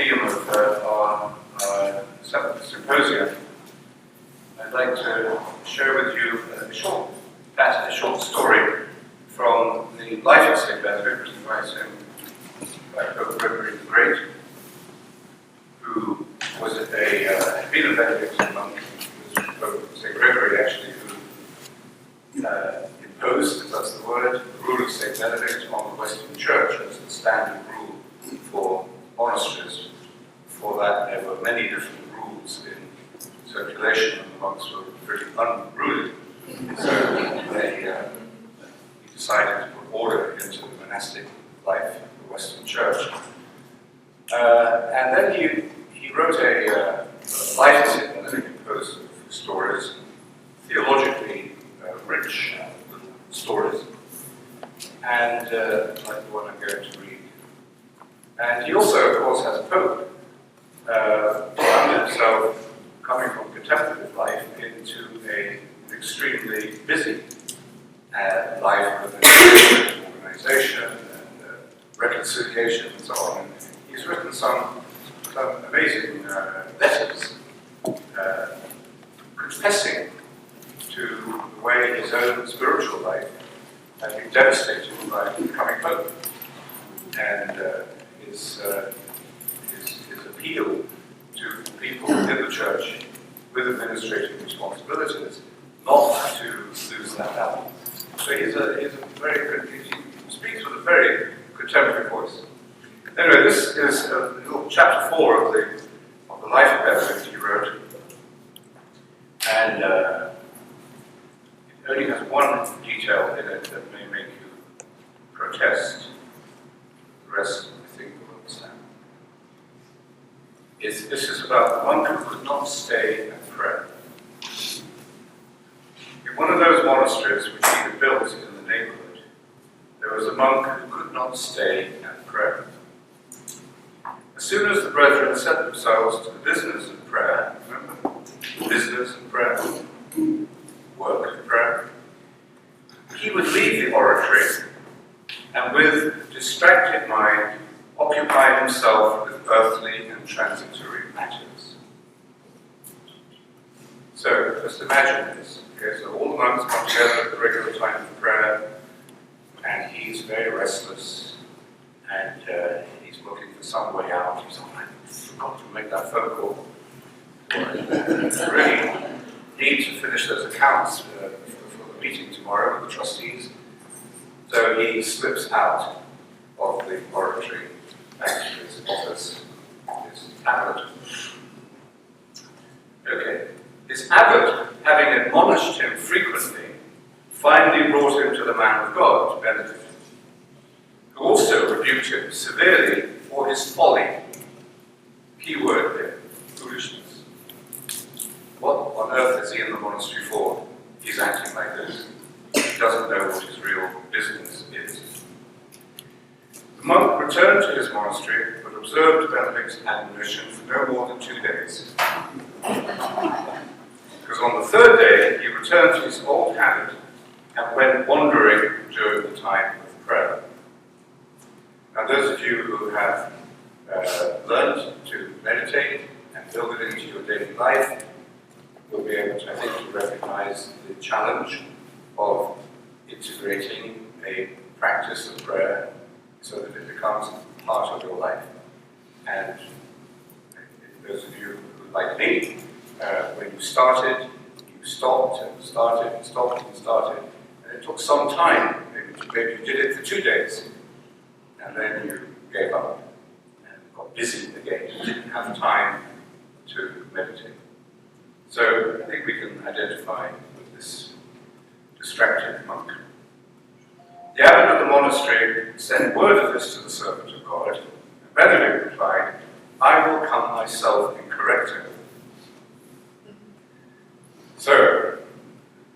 theme of our seventh symposium, I'd like to share with you a short story from the life of St. Benedict, written by Pope Gregory the Great, who was had been a Benedictine monk. It was Pope St. Gregory, actually, who imposed, if that's the word, the rule of St. Benedict on the Western Church as the standard rule for monasteries. Before that, there were many different rules in circulation, and the monks were pretty unruly. So he decided to put order into the monastic life of the Western Church. And then he wrote a life of St. Benedict composed of stories, theologically rich little stories, and like the one I'm going to read. And he also, of course, as Pope, found himself coming from contemplative life into an extremely busy life of organization and reconciliation and so on. And he's written some amazing letters confessing to the way his own spiritual life had been devastated by becoming Pope. And his appeal to people within the church with administrative responsibilities not to lose that balance. So he's a very good, he speaks with a very contemporary voice. Anyway, this is a little chapter 4 of the life of Benedict he wrote. And it only has one detail in it that may make you protest. The rest, I think, will understand. This is about the monk who could not stay and pray. In one of those monasteries which he had built in the neighborhood, there was a monk who could not stay and pray. As soon as the brethren set themselves to the business of prayer, remember? Business and prayer, work and prayer, he would leave the oratory and with distracted mind occupy himself with earthly and transitory matters. So, just imagine this. Okay, so all the monks come together at the regular time for prayer, and he's very restless, and he's looking for some way out. He's like, I forgot to make that phone call. I really need to finish those accounts for the meeting tomorrow with the trustees. So he slips out of the oratory back to his office, his abbot. Okay. His abbot, having admonished him frequently, finally brought him to the man of God, Benedict, who also rebuked him severely for his folly. Key word there, foolishness. What on earth is he in the monastery for? He's acting like this. He doesn't know what his real business is. The monk returned to his monastery, but observed Benedict's admonition for no more than 2 days. Because on the third day, he returned to his old habit and went wandering during the time of prayer. Now, those of you who have learned to meditate and build it into your daily life will be able to, I think, to recognize the challenge of integrating a practice of prayer so that it becomes part of your life. And those of you who, like me, when you started, you stopped and started and stopped and started, and it took some time. Maybe you did it for 2 days, and then you gave up and got busy again. You didn't have time to meditate. So I think we can identify with this distracted monk. The abbot of the monastery sent word of this to the servant of God, and Benedict replied, I will come myself and correct him. So,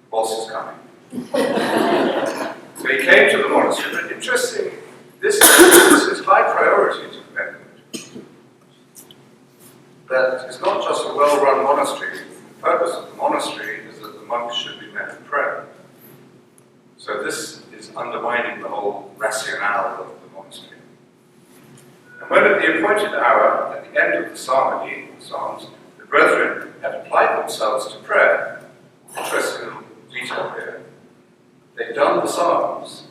boss is coming. So he came to the monastery, but interesting, this is high priority to Benedict. That it's not just a well-run monastery. The purpose of the monastery is that the monks should be men of prayer. So this is undermining the whole rationale of the monastery. And when at the appointed hour, at the end of the psalmody, psalms, the brethren had applied themselves to prayer. Interesting little detail here. They'd done the psalms,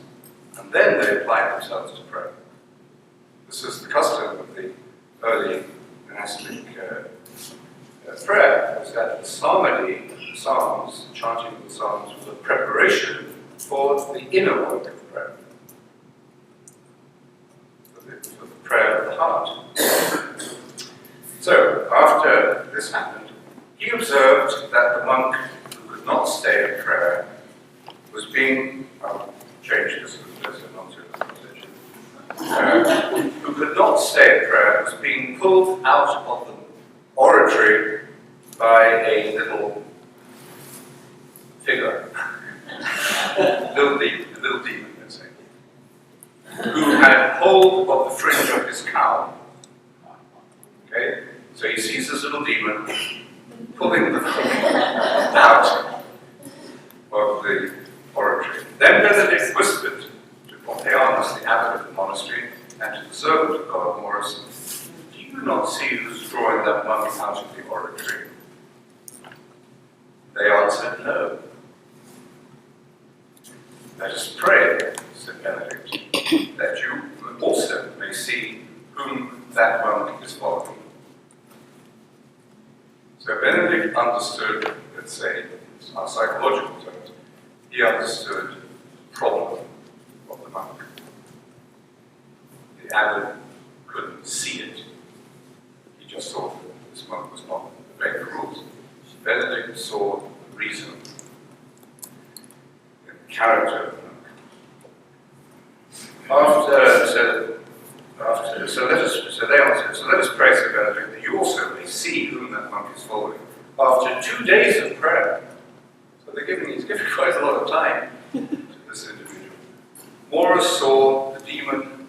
and then they applied themselves to prayer. This is the custom of the early monastic prayer, was that the psalmody, the psalms, chanting of the psalms, was a preparation for the inner work of prayer, for the prayer of the heart. So, after this happened, he observed that the monk who could not stay at prayer was being, I'll change this because there's not too much who could not stay at prayer was being pulled out of the oratory by a little figure, little demon, let's say, who had hold of the fringe of his cowl. Okay? So he sees this little demon pulling the fringe out of the oratory. Then Benedict whispered to Pompeianus, the abbot of the monastery, and to the servant of God, Morris, "Do you not see who's drawing that monk out of the oratory?" They answered, "No." "Let us pray," said Benedict, "that you also may see whom that monk is following." So Benedict understood, let's say, in our psychological terms, he understood the problem of the monk. The abbot couldn't see it. He just thought that this monk was not obeying the rules. Benedict saw the reason in the character of the monk. So let us pray, said Benedict, that you also may see whom that monk is following. After 2 days of prayer, so he's giving quite a lot of time to this individual. Morris saw the demon,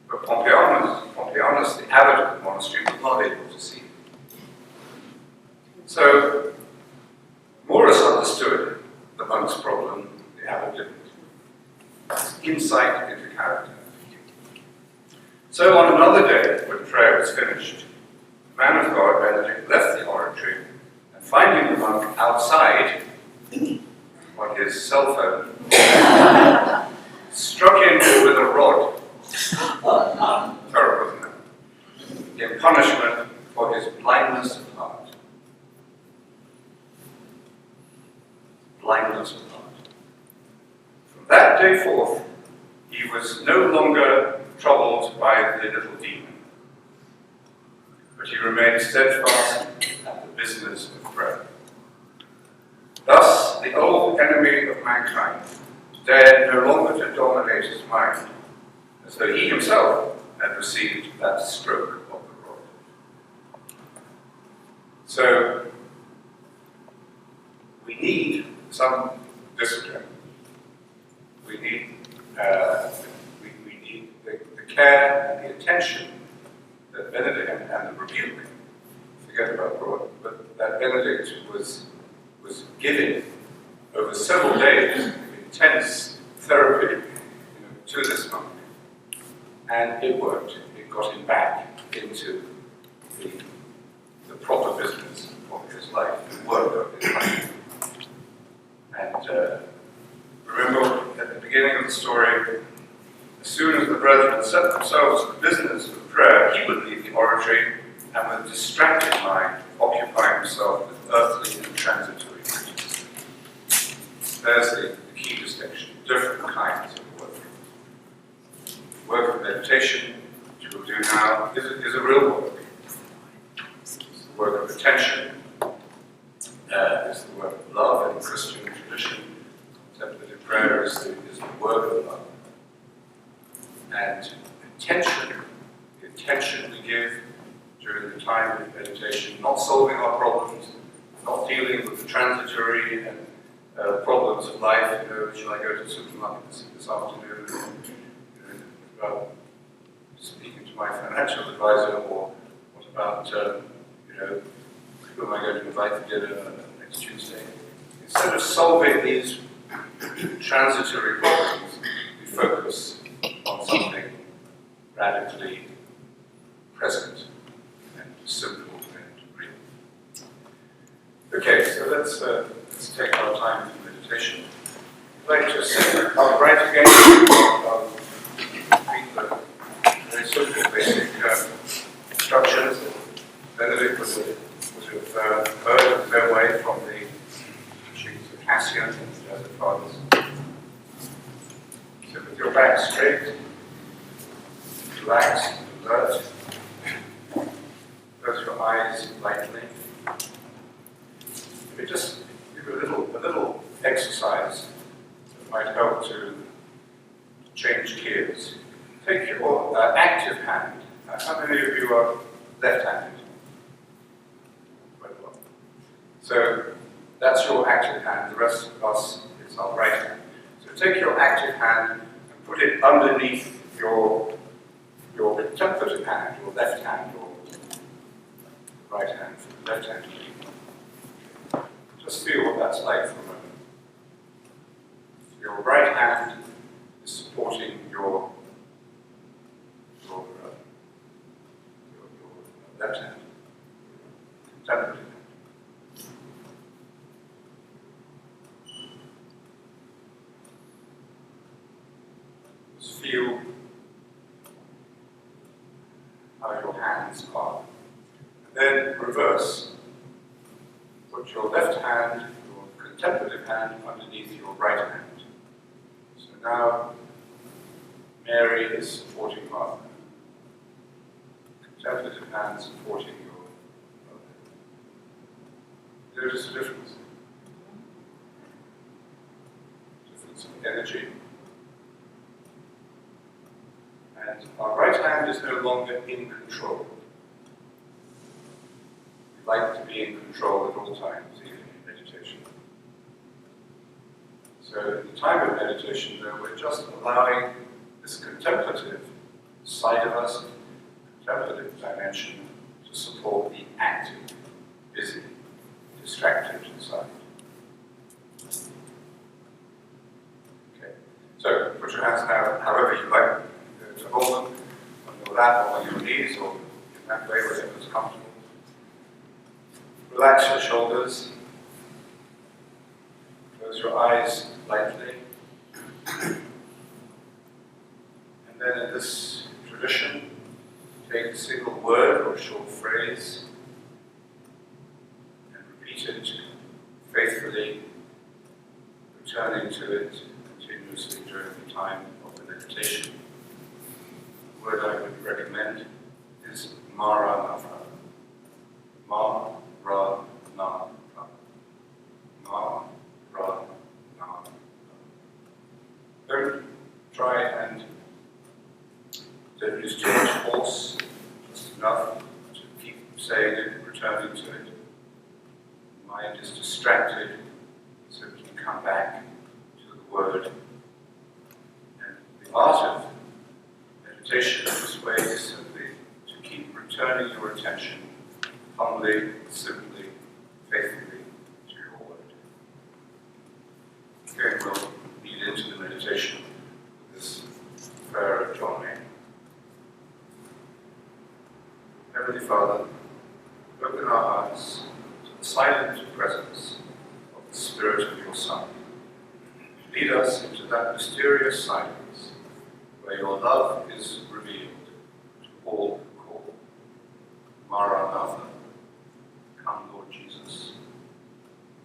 but Pompeianus, the abbot of the monastery, was not able to see. So Morris understood the monk's problem, the abbot didn't. Insight into character. So on another day, when prayer was finished, the man of God, Benedict, left the oratory, and finding the monk outside on his cell phone, struck him with a rod. Terrible, isn't it? In punishment for his blindness of heart. Blindness of heart. From that day forth, he was no longer troubled by the little demon, but he remained steadfast at the business of prayer. Thus, the old enemy of mankind dared no longer to dominate his mind, as though he himself had received that stroke of the rod. So, we need some discipline. We need the care and the attention that Benedict, and the rebuke, forget about rod, but that Benedict was giving over several days of intense therapy to this monk. And it worked. It got him back into the proper business of his life, the work of his life. And remember at the beginning of the story, as soon as the brethren set themselves to the business of prayer, he would leave the oratory and with distracted mind occupy himself with earthly and transitory matters. There's the key distinction, different kinds of work. Work of meditation, which we'll do now, is a real work. It's the work of attention, it's the work of love in Christian tradition. Contemplative prayer is the work of love. And attention, the attention we give during the time of meditation, not solving our problems, not dealing with the transitory and problems of life. Shall I go to the supermarket this afternoon? About speaking to my financial advisor, or what about, who am I going to invite to dinner next Tuesday? Instead of solving these transitory problems, we focus on something radically present and simple and real. Okay, so let's take our time for meditation. I'd like to sit upright again. I'll repeat the very simple basic instructions that Benedict would have heard in their way from the teachings of Cassian and the other fathers. So with your back straight, relaxed, alert, close your eyes lightly. We just give a little exercise that might help to change gears. Take your active hand. How many of you are left-handed? Quite a lot. So that's your active hand. The rest of us is our right hand. So take your active hand and put it underneath your contemplative hand, your left hand, or right hand, left hand. Just feel what that's like for a moment. Your right hand is supporting your left hand, contemplative hand. Just feel how your hands are. And then reverse. Put your left hand, your contemplative hand, underneath your right hand. So now Mary is supporting Martha. Contemplative hand supporting your mother. There is a difference. Difference of energy. And our right hand is no longer in control. We like to be in control at all times, even in meditation. So in the time of meditation, though, we're just allowing this contemplative side of us, contemplative dimension, to support the active, busy, distracted side. Okay. So put your hands now however you like to hold them, on your lap or on your knees, or in that way, whatever is comfortable. Relax your shoulders. Close your eyes lightly. And then in this tradition, take a single word or a short phrase and repeat it faithfully, returning to it continuously during the time of the meditation. The word I would recommend is Maranatha. Ma-ra-na-tha. Ma-ra-na-tha. Don't try and don't use too much force, just enough to keep saying it, returning to it. The mind is distracted, so we can come back to the word. And the art of meditation in this way is simply to keep returning your attention humbly, simply, faithfully to your word. Okay, we'll lead into the meditation with this prayer of John May. Heavenly Father, open our hearts to the silent presence of the Spirit of your Son. Lead us into that mysterious silence where your love is revealed to all who call. Maranatha. Come, Lord Jesus.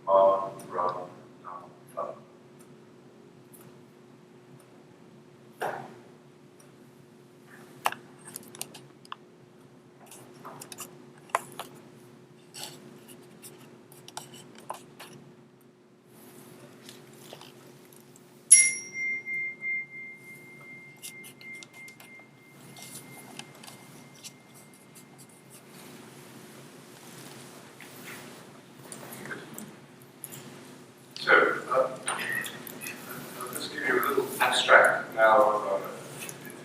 Maranatha. So, I'll just give you a little abstract now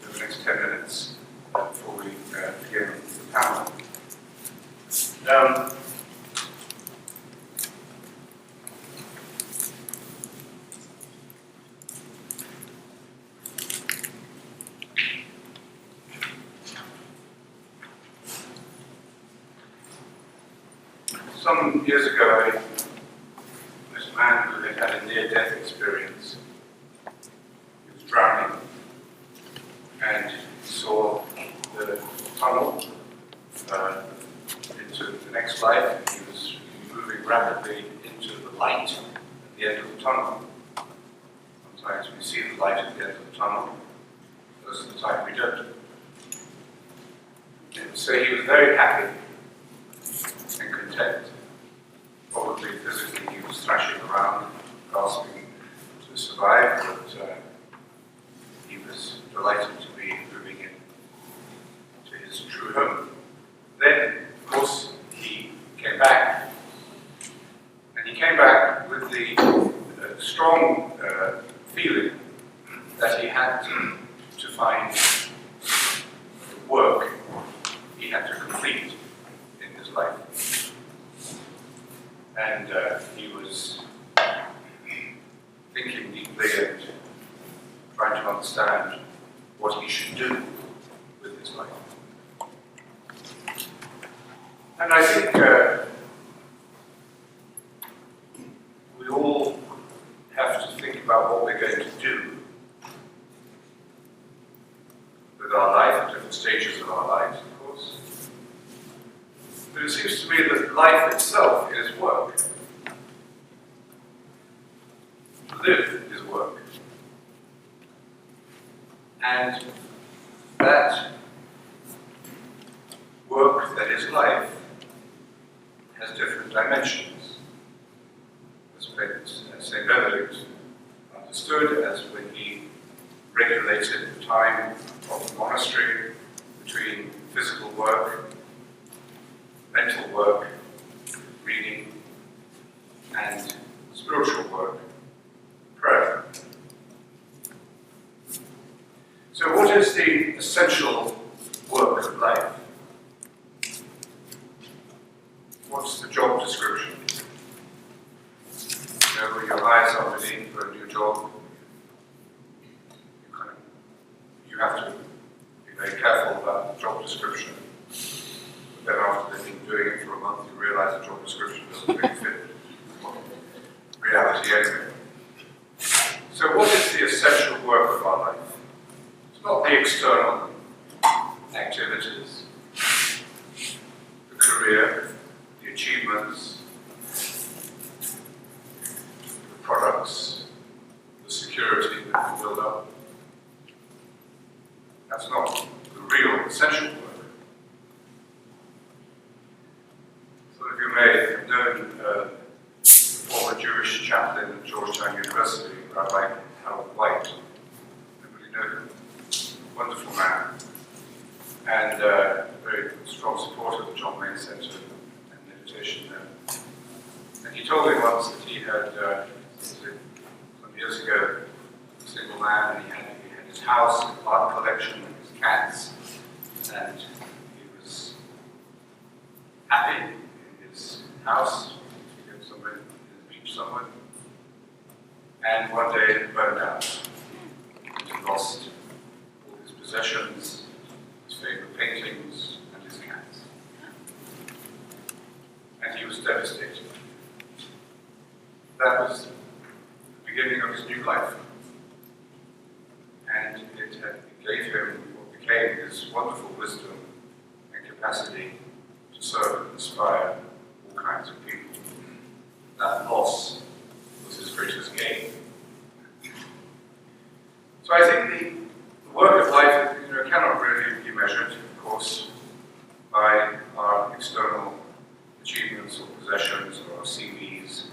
for the next 10 minutes before we begin the panel. Some years ago, I met a man who had had a near-death experience. He was drowning, and he saw the tunnel into the next life. He was moving rapidly into the light at the end of the tunnel. Sometimes we see the light at the end of the tunnel, most of the time we don't. And so he was very happy and content. Probably physically he was thrashing around, gasping to survive, but he was delighted to be moving in to his true home. Then, of course, he came back. And he came back with the strong feeling that he had to find the work he had to complete in his life. And he was thinking deeply and trying to understand what he should do with his life. And I think we all have to think about what we're going to do with our life at different stages of our lives, of course. But it seems to me that life itself is work. To live is work. And that work that is life has different dimensions. As St. Benedict understood, as when he regulated the time of the monastery between physical work, mental work, reading, and spiritual work, prayer. So what is the essential work of life? What's the job description? You know, when you hire somebody for a new job, you have to be very careful about the job description. But then after they've been doing it for a month, you realize the job description doesn't really fit reality anyway. So what is the essential work of our life? It's not the external activities, the career, the achievements, the products, the security that we build up. That's not the real essential work. Some of you may have known former Jewish chaplain at Georgetown University, Rabbi White. Everybody know him? Wonderful man. And very strong supporter of the John Wayne Center and meditation there. And he told me once that he had, some years ago, a single man, and he had his house, his art collection, and his cats, and he was happy in his house, to go somewhere, in the beach somewhere, and one day it burned out. He lost all his possessions, his favorite paintings, and his cats. And he was devastated. That was the beginning of his new life. And it gave him what became his wonderful wisdom and capacity to serve and inspire all kinds of people. That loss was his greatest gain. So I think the work of life, cannot really be measured, of course, by our external achievements or possessions or our CVs.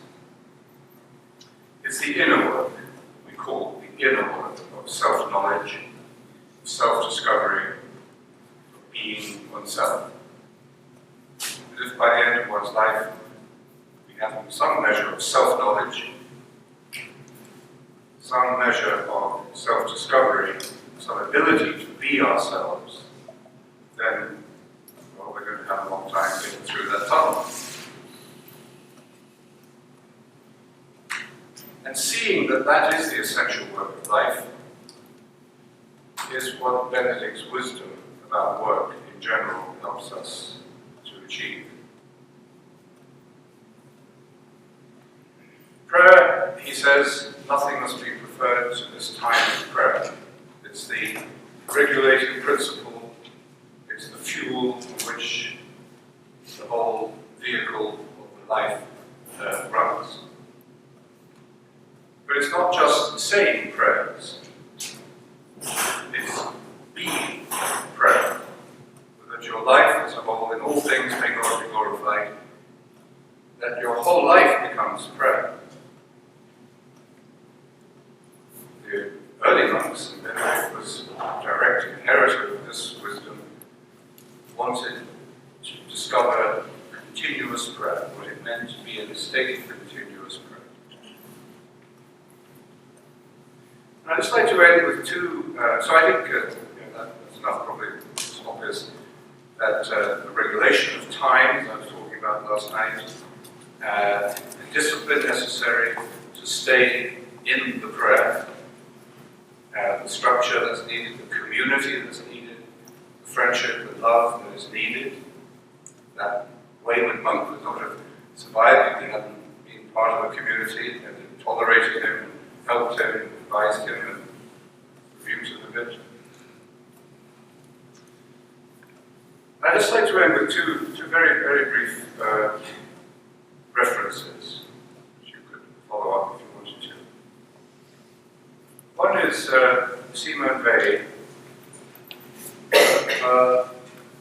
It's the inner work, we call the inner work of self-knowledge, self-discovery, of being oneself. And if by the end of one's life we have some measure of self-knowledge, some measure of self-discovery, some ability to be ourselves, then, well, we're going to have a long time getting through that tunnel. And seeing that that is the essential work of life is what Benedict's wisdom about work in general helps us to achieve. fuel on which the whole vehicle of life runs. But it's not just saying prayers, it's being prayer. That your life as a whole, in all things may God be glorified, that your whole life becomes prayer. The early monks, and Benedict was a direct inheritor of this wisdom, wanted to discover continuous prayer, what it meant to be in a state of continuous prayer. And I'd just like to end with two, so I think that's enough, probably it's obvious, that the regulation of time, as I was talking about last night, the discipline necessary to stay in the prayer, the structure that's needed, the community that's needed, the friendship, the love that is needed. That wayward monk would not have survived if he hadn't been part of a community and had tolerated him, and helped him, and advised him, and rebuked him a bit. I'd just like to end with two very, very brief references, which you could follow up if you wanted to. One is Simone Weil,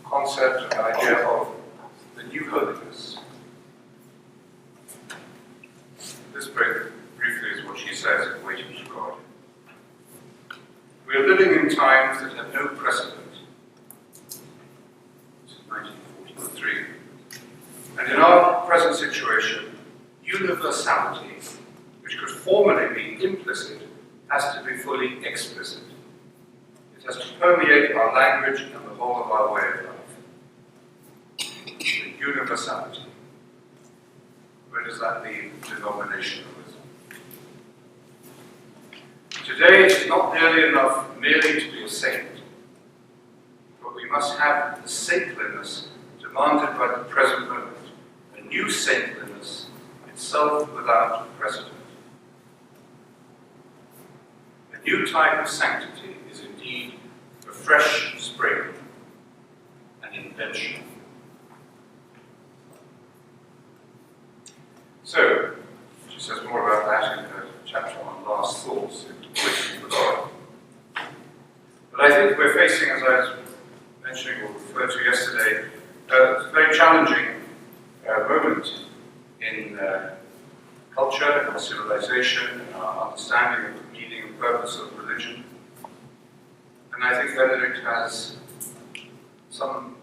concept, an idea of the new holiness. This very briefly is what she says in Waiting to God. We are living in times that have no precedent. This is 1943. And in our present situation, universality, which could formerly be implicit, has to be fully explicit. It has to permeate our language and the whole of our way of life. The universality. Where does that leave denominationalism? Today, it's not nearly enough merely to be a saint, but we must have the saintliness demanded by the present moment, a new saintliness, itself without precedent. A new type of sanctity is indeed a fresh spring, an invention. So, she says more about that in her chapter on last thoughts, waiting for God. But I think we're facing, as I was mentioning or referred to yesterday, a very challenging moment in culture, in our civilization, in our understanding of the meaning and purpose of religion. And I think Benedict has some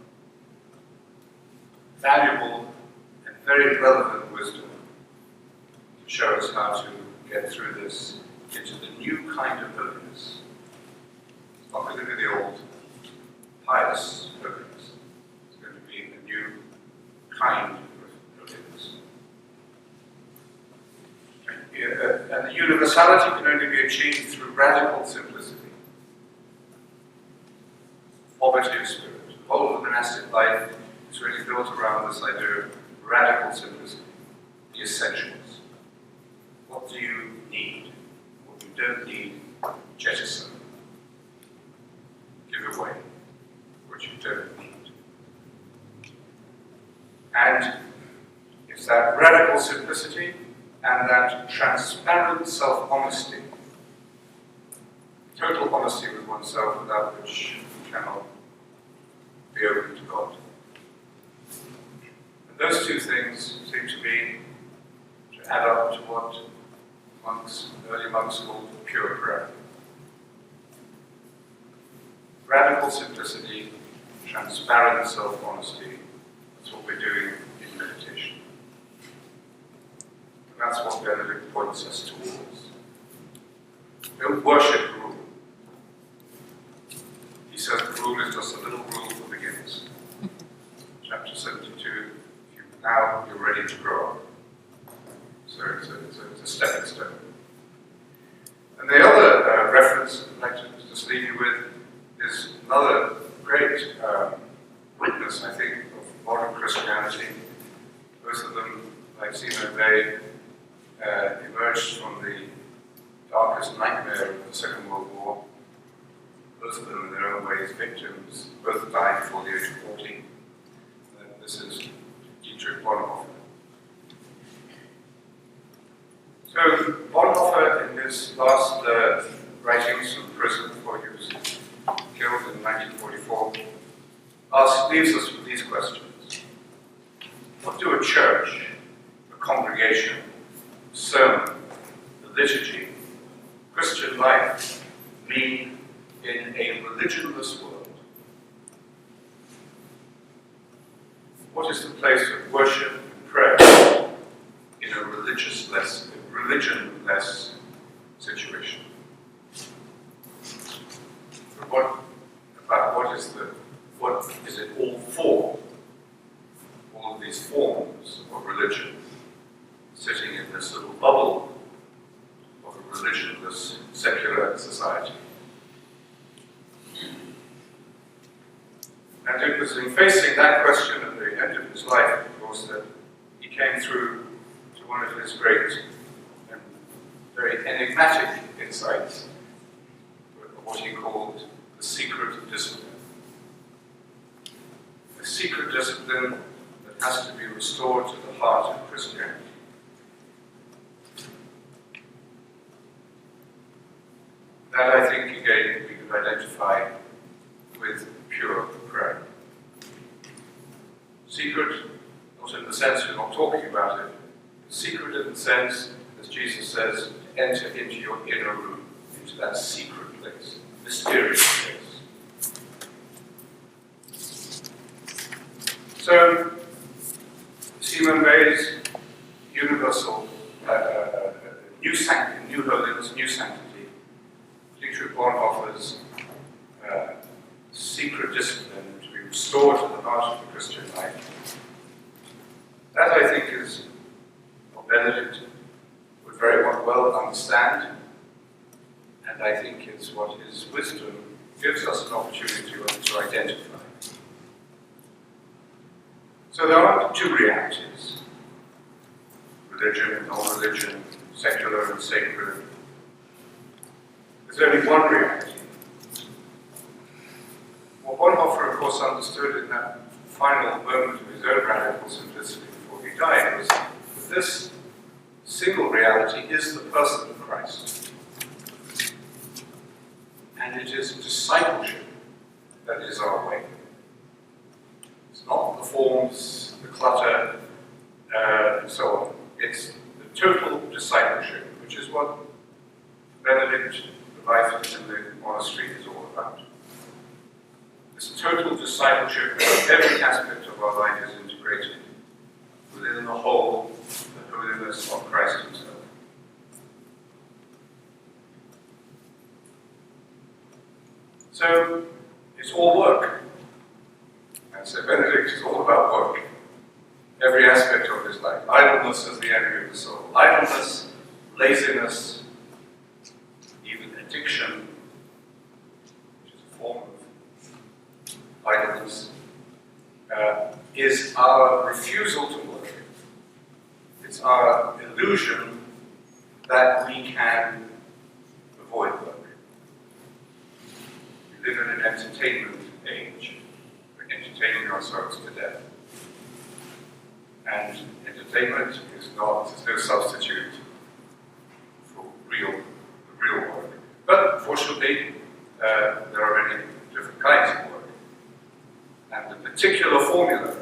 valuable and very relevant wisdom to show us how to get through this into the new kind of holiness. It's not going to be the old pious holiness. It's going to be a new kind of holiness. And the universality can only be achieved through radical simplicity. Poverty of spirit. The whole of the monastic life is really built around this idea of radical simplicity, the essentials. What do you need? What you don't need, jettison. Give away what you don't need. And it's that radical simplicity and that transparent self-honesty, total honesty with oneself, without which you cannot be open to God. And those two things seem to me to add up to what early monks called pure prayer. Radical simplicity, transparent self-honesty, that's what we're doing in meditation. And that's what Benedict points us towards. Don't worship rule. He says the rule is just a little rule for beginners. Chapter 72, now you're ready to grow up. So it's a stepping stone. And the other reference I'd like to just leave you with is another great witness, I think, of modern Christianity. Both of them, like Simone Weil, emerged from the darkest nightmare of the Second World War. both of them in their own ways victims, both died before the age of 40. This is Dietrich Bonhoeffer. So Bonhoeffer, in his last writings from prison before he was killed in 1944, leaves us with these questions. What do a church, a congregation, a sermon, a liturgy, Christian life mean in a religionless world? What is the place of worship and prayer in a religionless situation? So what is it all for? All of these forms of religion sitting in this little bubble of a religionless secular society. And it was in facing that question at the end of his life, of course, that he came through to one of his great and very enigmatic insights, what he called the secret discipline. A secret discipline that has to be restored to the heart of Christianity. That, I think, again, we could identify with pure prayer. Secret, not in the sense we're not talking about it, secret in the sense, as Jesus says, to enter into your inner room, into that secret place, mysterious place. So, Simon Bay's universal, new holiness, new sanctity, Dietrich Bonhoeffer's secret discipline to be restored to the heart of the Christian life. That, I think, is what Benedict would very well understand, and I think is what his wisdom gives us an opportunity to identify. So there are two realities: religion and non-religion, secular and sacred. There's only one reality. What Bonhoeffer, of course, understood in that final moment of his own radical simplicity before he died was that this single reality is the person of Christ. And it is discipleship that is our way. It's not the forms, the clutter, and so on. It's the total discipleship, which is what Benedict, the life in the monastery, is all about. This total discipleship where every aspect of our life is integrated within the whole, the holiness of Christ himself. So, it's all work. And so Benedict is all about work. Every aspect of his life. Idleness is the enemy of the soul. Idleness, laziness, even addiction, which is a form of idleness, is our refusal to work. It's our illusion that we can avoid work. We live in an entertainment age. We're entertaining ourselves to death. And entertainment is no substitute for real work. But fortunately, there are many different kinds of work. And the particular formula